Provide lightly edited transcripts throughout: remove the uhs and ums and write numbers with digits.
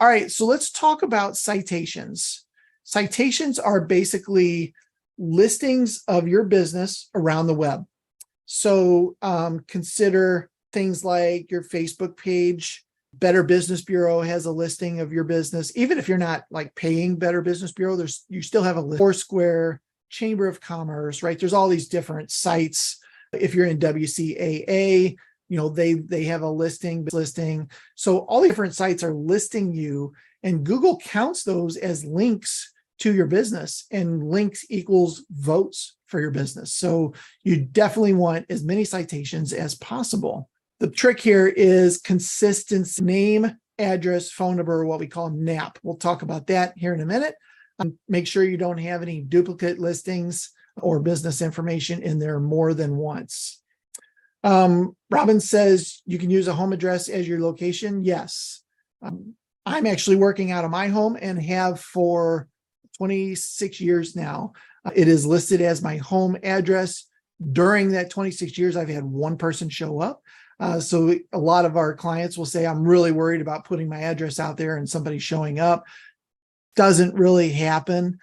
All right, so let's talk about citations. Citations are basically listings of your business around the web. So consider things like your Facebook page. Better Business Bureau has a listing of your business. Even if you're not like paying Better Business Bureau, you still have a list. Foursquare, Chamber of Commerce, right? There's all these different sites. If you're in WCAA, they have a listing. So all the different sites are listing you, and Google counts those as links to your business, and links equals votes for your business. So you definitely want as many citations as possible. The trick here is consistency: name, address, phone number, what we call NAP. We'll talk about that here in a minute. Make sure you don't have any duplicate listings or business information in there more than once. Robin says you can use a home address as your location. Yes. I'm actually working out of my home and have for 26 years now. It is listed as my home address. During that 26 years, I've had one person show up. So a lot of our clients will say, I'm really worried about putting my address out there and somebody showing up. Doesn't really happen.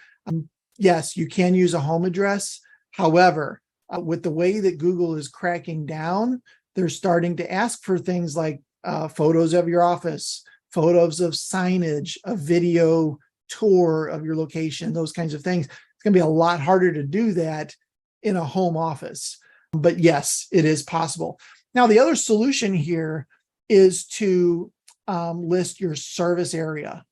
Yes, you can use a home address. However, with the way that Google is cracking down, they're starting to ask for things like photos of your office, photos of signage, a video tour of your location, those kinds of things. It's going to be a lot harder to do that in a home office. But yes, it is possible. Now, the other solution here is to list your service area.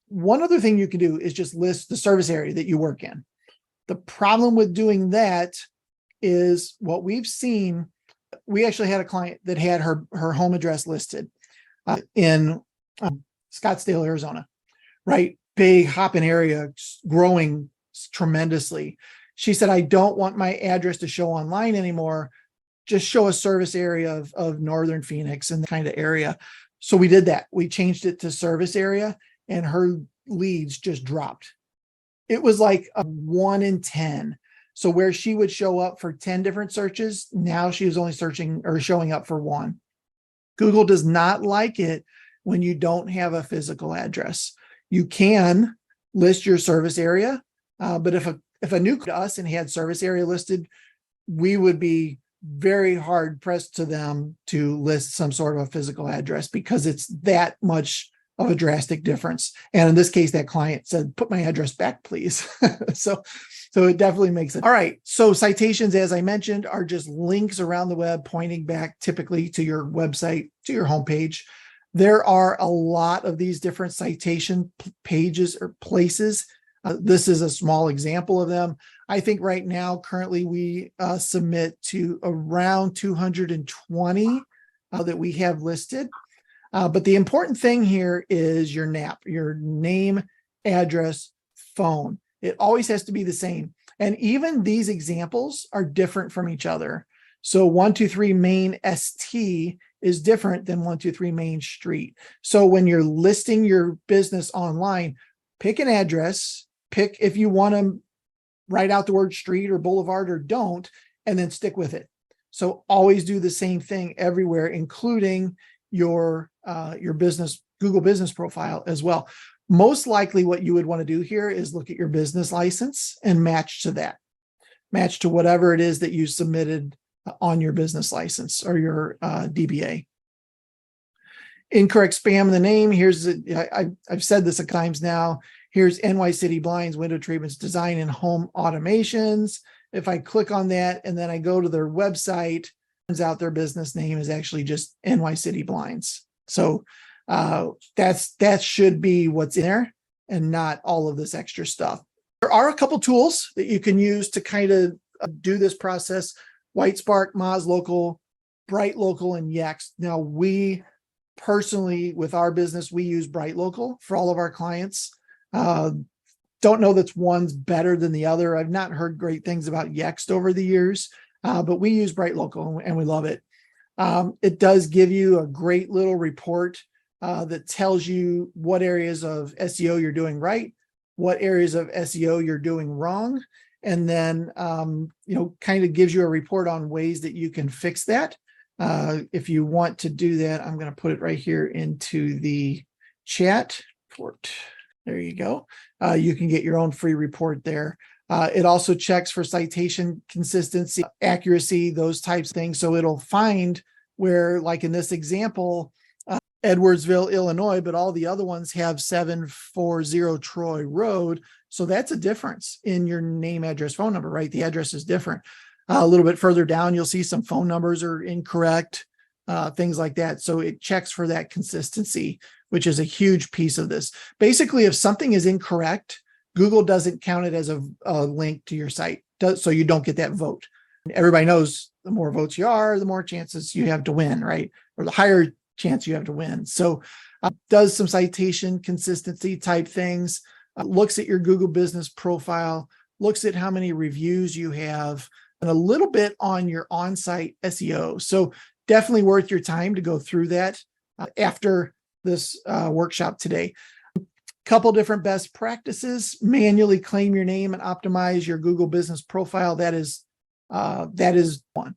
One other thing you can do is just list the service area that you work in. The problem with doing that is what we've seen. We actually had a client that had her home address listed in Scottsdale, Arizona, right? Big hopping area, growing tremendously. She said, I don't want my address to show online anymore. Just show a service area of Northern Phoenix and the kind of area. So we did that. We changed it to service area, and her leads just dropped. It was like a 1 in 10. So where she would show up for 10 different searches, now she was only searching or showing up for 1. Google does not like it when you don't have a physical address. You can list your service area, but if a new to us and had service area listed, we would be very hard pressed to them to list some sort of a physical address because it's that much of a drastic difference. And in this case, that client said, put my address back, please. So it definitely makes it. All right. So citations, as I mentioned, are just links around the web pointing back typically to your website, to your homepage. There are a lot of these different citation pages or places. This is a small example of them. I think right now, currently, we submit to around 220 that we have listed. But the important thing here is your NAP, your name, address, phone. It always has to be the same. And even these examples are different from each other. So 123 Main ST is different than 123 Main Street. So when you're listing your business online, pick an address, pick if you want to write out the word street or boulevard or don't, and then stick with it. So always do the same thing everywhere, including your business Google business profile as well. Most likely what you would want to do here is look at your business license and match to that. Match to whatever it is that you submitted on your business license or your DBA. Incorrect spam in the name. I've said this a couple times now. Here's NY City Blinds, window treatments, design and home automations. If I click on that and then I go to their website, turns out their business name is actually just NY City Blinds. So that should be what's in there and not all of this extra stuff. There are a couple tools that you can use to kind of do this process: WhiteSpark, Moz Local, Bright Local, and Yext. Now, we personally, with our business, we use Bright Local for all of our clients. Don't know that one's better than the other. I've not heard great things about Yext over the years, but we use Bright Local and we love it. It does give you a great little report that tells you what areas of SEO you're doing right, what areas of SEO you're doing wrong, and then kind of gives you a report on ways that you can fix that. If you want to do that, I'm going to put it right here into the chat report. There you go. You can get your own free report there. It also checks for citation consistency, accuracy, those types of things. So it'll find where, like in this example, Edwardsville, Illinois, but all the other ones have 740 Troy Road. So that's a difference in your name, address, phone number, right? The address is different. A little bit further down, you'll see some phone numbers are incorrect, things like that. So it checks for that consistency, which is a huge piece of this. Basically, if something is incorrect, Google doesn't count it as a link to your site, so you don't get that vote. Everybody knows the more votes you are, the more chances you have to win, right? Or the higher chance you have to win. So does some citation consistency type things, looks at your Google business profile, looks at how many reviews you have, and a little bit on your on-site SEO. So definitely worth your time to go through that after this workshop today. Couple different best practices: manually claim your name and optimize your Google business profile. That is one.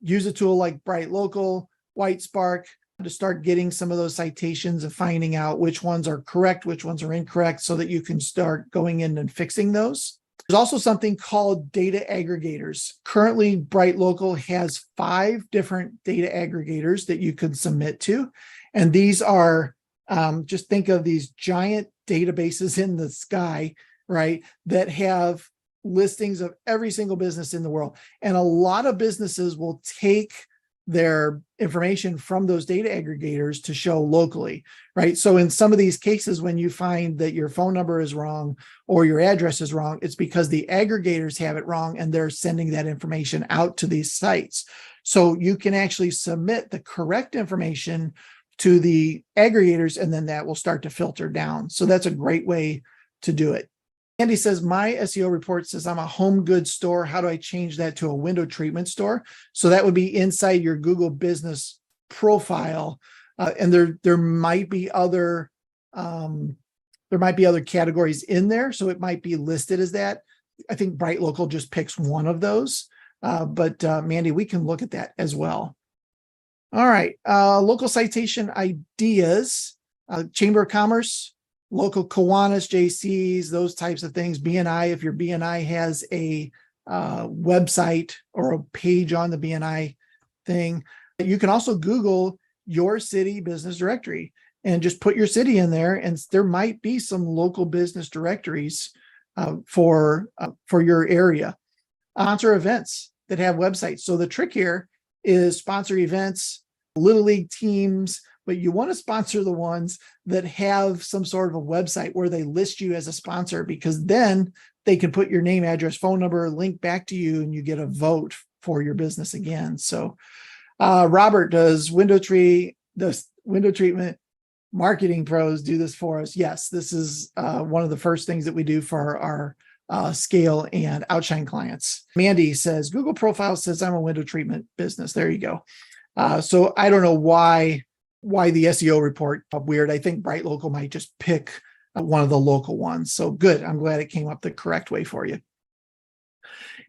Use a tool like Bright Local, WhiteSpark to start getting some of those citations and finding out which ones are correct, which ones are incorrect, so that you can start going in and fixing those. There's also something called data aggregators. Currently, Bright Local has 5 different data aggregators that you can submit to. And these are, just think of these giant databases in the sky, right, that have listings of every single business in the world. And a lot of businesses will take their information from those data aggregators to show locally, right? So in some of these cases, when you find that your phone number is wrong or your address is wrong, it's because the aggregators have it wrong and they're sending that information out to these sites. So you can actually submit the correct information to the aggregators, and then that will start to filter down. So that's a great way to do it. Andy says, my SEO report says I'm a home goods store. How do I change that to a window treatment store? So that would be inside your Google business profile. And there might be other categories in there. So it might be listed as that. I think Bright Local just picks one of those. But Mandy, we can look at that as well. All right. Local citation ideas, Chamber of Commerce, local Kiwanis, JCs, those types of things. BNI, if your BNI has a website or a page on the BNI thing. You can also Google your city business directory and just put your city in there, and there might be some local business directories for your area. Sponsor events that have websites. So the trick here is sponsor events, little league teams, but you want to sponsor the ones that have some sort of a website where they list you as a sponsor, because then they can put your name, address, phone number, link back to you, and you get a vote for your business again. So Robert, does window treatment marketing pros do this for us? Yes, this is one of the first things that we do for our scale and outshine clients. Mandy says, Google profile says I'm a window treatment business. There you go. So I don't know why the SEO report weird. I think Bright Local might just pick one of the local ones. So good. I'm glad it came up the correct way for you.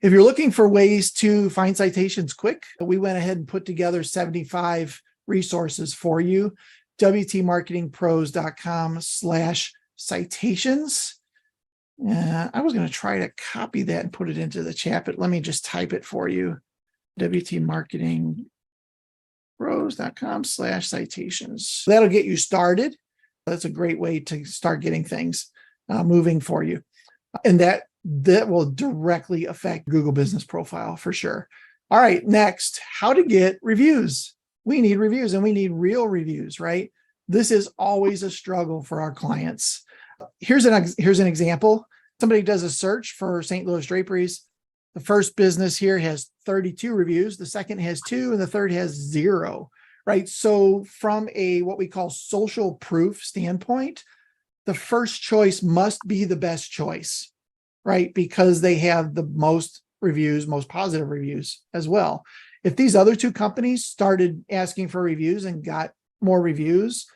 If you're looking for ways to find citations quick, we went ahead and put together 75 resources for you. WTMarketingpros.com/citations. I was going to try to copy that and put it into the chat, but let me just type it for you. WTMarketingpros.com/citations. That'll get you started. That's a great way to start getting things moving for you. And that will directly affect Google Business Profile for sure. All right, next, how to get reviews. We need reviews, and we need real reviews, right? This is always a struggle for our clients. Here's an example. Somebody does a search for St. Louis draperies. The first business here has 32 reviews. The second has 2, and the third has 0, right? So from a what we call social proof standpoint, the first choice must be the best choice, right? Because they have the most reviews, most positive reviews as well. If these other 2 companies started asking for reviews and got more reviews,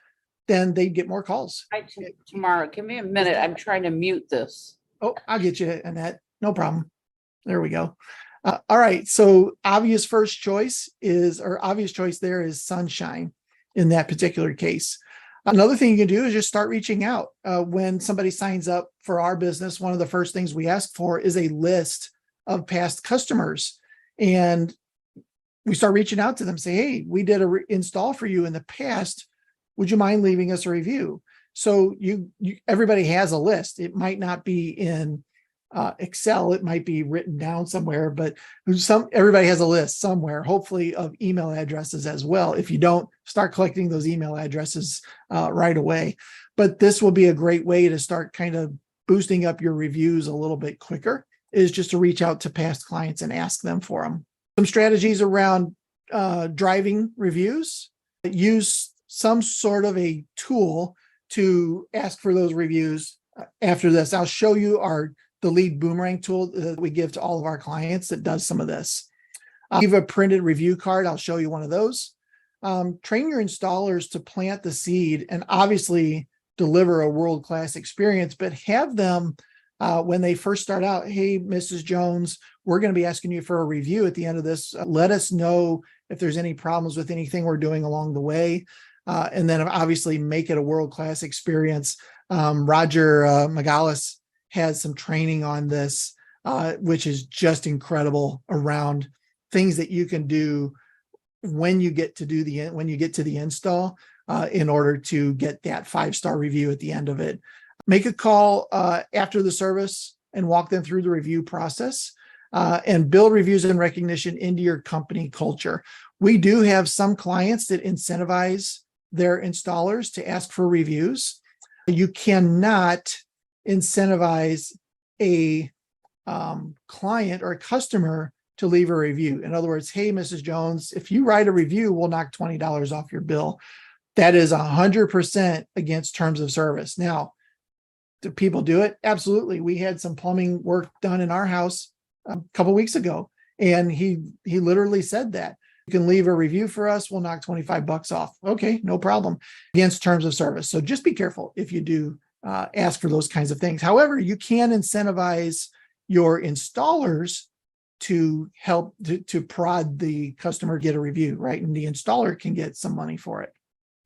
then they'd get more calls. Hi, Tamara, give me a minute. I'm trying to mute this. Oh, I'll get you, Annette. No problem. There we go. All right. So obvious choice there is sunshine in that particular case. Another thing you can do is just start reaching out. When somebody signs up for our business, one of the first things we ask for is a list of past customers. And we start reaching out to them, say, hey, we did a install for you in the past. Would you mind leaving us a review? So everybody has a list. It might not be in Excel, it might be written down somewhere, but everybody has a list somewhere, hopefully of email addresses as well. If you don't, start collecting those email addresses right away. But this will be a great way to start kind of boosting up your reviews a little bit quicker, is just to reach out to past clients and ask them for them. Some strategies around driving reviews: use some sort of a tool to ask for those reviews. After this, I'll show you the lead boomerang tool that we give to all of our clients that does some of this. Leave a printed review card. I'll show you one of those. Train your installers to plant the seed and obviously deliver a world-class experience, but have them when they first start out, hey, Mrs. Jones, we're going to be asking you for a review at the end of this. Let us know if there's any problems with anything we're doing along the way. And then obviously make it a world-class experience. Roger Magalis has some training on this, which is just incredible, around things that you can do when you get to the install in order to get that 5-star review at the end of it. Make a call after the service and walk them through the review process, and build reviews and recognition into your company culture. We do have some clients that incentivize their installers to ask for reviews. You cannot incentivize a client or a customer to leave a review. In other words, hey, Mrs. Jones, if you write a review, we'll knock $20 off your bill. That is 100% against terms of service. Now, do people do it? Absolutely. We had some plumbing work done in our house a couple weeks ago, and he literally said that. You can leave a review for us, we'll knock $25 off. Okay, no problem. Against terms of service. So just be careful if you do ask for those kinds of things. However, you can incentivize your installers to help to prod the customer get a review, right? And the installer can get some money for it.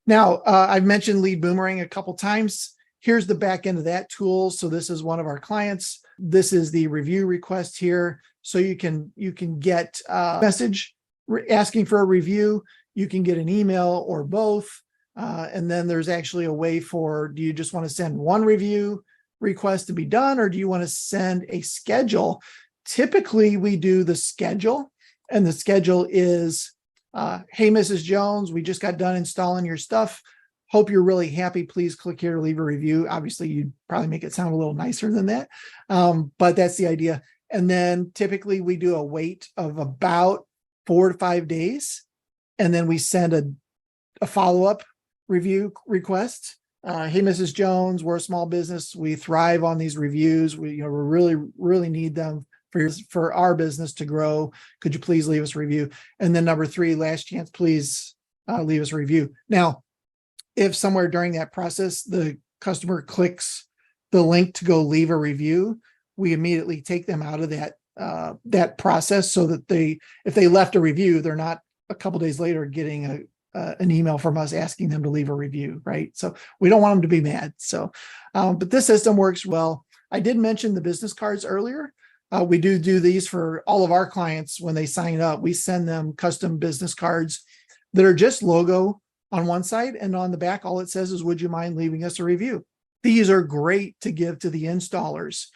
Now, I've mentioned lead boomerang a couple times. Here's the back end of that tool. So this is one of our clients. This is the review request here. So you can get a message asking for a review. You can get an email or both. And then there's actually a way for, do you just want to send one review request to be done, or do you want to send a schedule? Typically, we do the schedule, and the schedule is, hey, Mrs. Jones, we just got done installing your stuff. Hope you're really happy. Please click here to leave a review. Obviously, you'd probably make it sound a little nicer than that, but that's the idea. And then typically we do a wait of about 4 to 5 days, and then we send a follow-up review request. Hey, Mrs. Jones, we're a small business. We thrive on these reviews. We really need them for our business to grow. Could you please leave us a review? And then number 3, last chance, please leave us a review. Now, if somewhere during that process, the customer clicks the link to go leave a review, we immediately take them out of that process, so that if they left a review, they're not a couple days later getting an email from us asking them to leave a review, right? So we don't want them to be mad. So, but this system works well. I did mention the business cards earlier. We do these for all of our clients. When they sign up, we send them custom business cards that are just logo on one side, and on the back, all it says is, would you mind leaving us a review? These are great to give to the installers,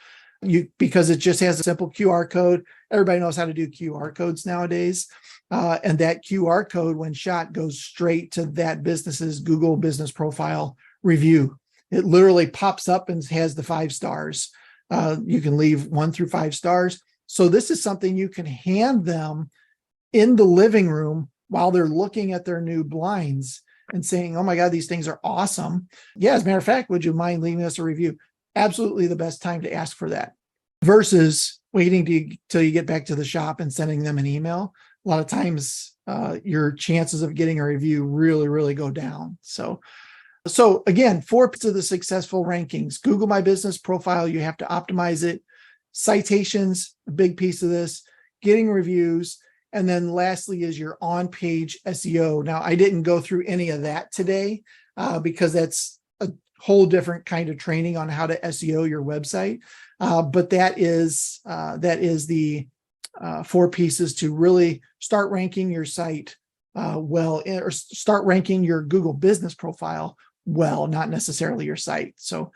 because it just has a simple QR code. Everybody knows how to do QR codes nowadays. And that QR code, when shot, goes straight to that business's Google business profile review. It literally pops up and has the 5 stars. You can leave 1 through 5 stars. So this is something you can hand them in the living room while they're looking at their new blinds and saying, oh my God, these things are awesome. Yeah, as a matter of fact, would you mind leaving us a review? Absolutely the best time to ask for that, versus waiting till you get back to the shop and sending them an email. A lot of times your chances of getting a review really, really go down. So again, 4 pieces of the successful rankings. Google My Business profile, you have to optimize it. Citations, a big piece of this. Getting reviews. And then lastly is your on-page SEO. Now, I didn't go through any of that today, because that's a whole different kind of training on how to SEO your website. But that is the 4 pieces to really start ranking your site or start ranking your Google business profile well, not necessarily your site. So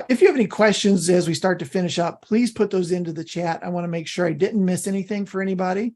if you have any questions as we start to finish up, please put those into the chat. I want to make sure I didn't miss anything for anybody.